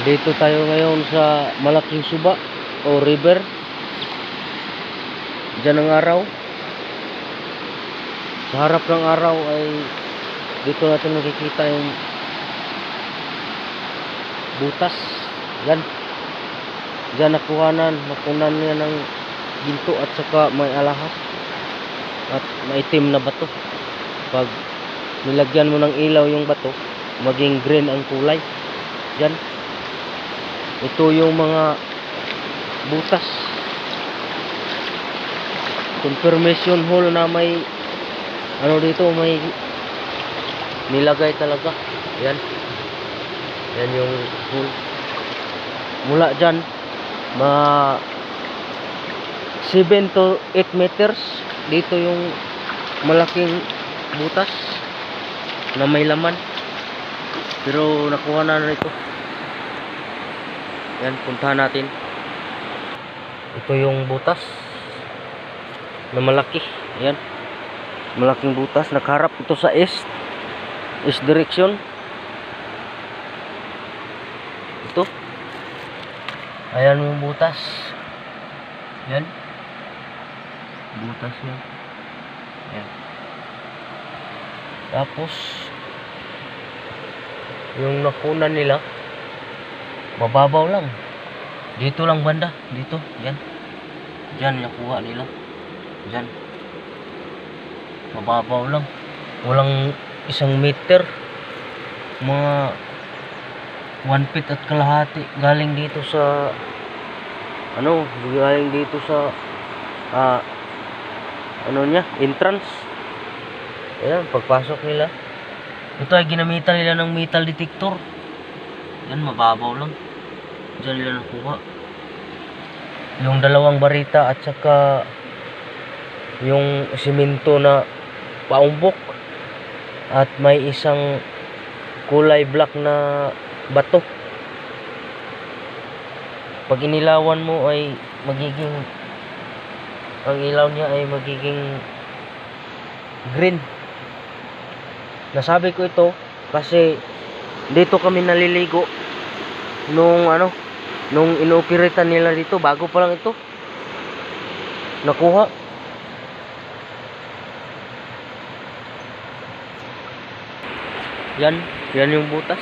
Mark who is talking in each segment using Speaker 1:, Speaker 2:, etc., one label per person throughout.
Speaker 1: Dito tayo ngayon sa malaking suba o river. Diyan ang araw. Sa harap ng araw ay dito natin makikita yung butas. Yan. Diyan nakunan niya ng ginto at saka may alahas at maitim na bato. Pag nilagyan mo ng ilaw yung bato, maging green ang kulay. Yan. Ito yung mga butas. Confirmation hole na may ano dito, may nilagay talaga. Yan. Yan yung hole. Mula dyan, 7 to 8 meters. Dito yung malaking butas na may laman. Pero nakuha na ito. Yan, puntahan natin. Ito yung butas na malaki. Yan, malaking butas. Nakaharap ito sa east direction. Ito. Ayan yung butas. Yan. Butas yan. Yan. Tapos yung nakunan nila mababaw lang. Dito lang banda. Dito. Yan. Diyan nakuha nila. Diyan. Mababaw lang. Walang 1 meter. Mga 1 feet at kalahati. Galing dito sa galing dito sa entrance. Ayan, pagpasok nila. Ito ay ginamitan nila ng metal detector. Yan, mababaw lang. Diyan nila nakuha yung 2 barita at saka yung simento na paumbok at may isang kulay black na bato. Pag inilawan mo ay magiging, ang ilaw niya ay magiging green. Nasabi ko ito kasi dito kami naliligo nung inooperatean nila dito. Bago pa lang ito nakuha. Yan yung butas.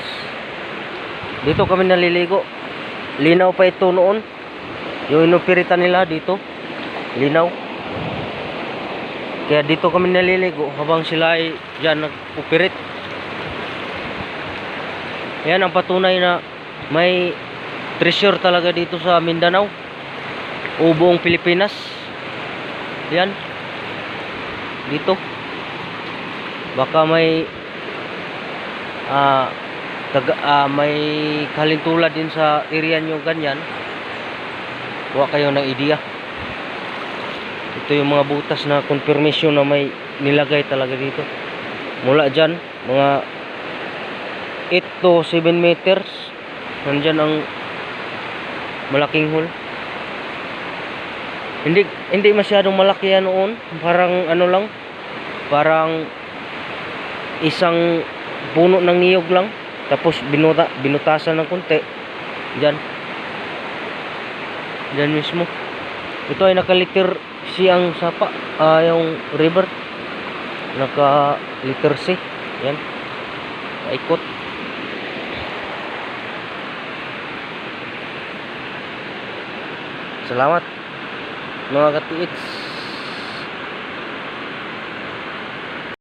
Speaker 1: Dito kami naliligo. Linaw pa ito noon. Yung inooperatean nila dito, linaw. Kaya dito kami naliligo habang sila ay dyan nag-operate. Yan ang patunay na may treasure talaga dito sa Mindanao o buong Pilipinas. Yan. Dito. Baka may may kalintulad din sa area nyo ganyan. Huwag kayo ng idea. Ito yung mga butas na confirmation na may nilagay talaga dito. Mula dyan, mga 8 to 7 meters. Nandyan ang malaking hole. Hindi masyadong malaki yan noon. Parang lang. Parang isang puno ng niyog lang. Tapos binutasan ng konti. Diyan mismo. Ito ay naka-letter C ang sapa. Yung river. Naka-letter C. Yan. Paikot. Salamat mga katiits.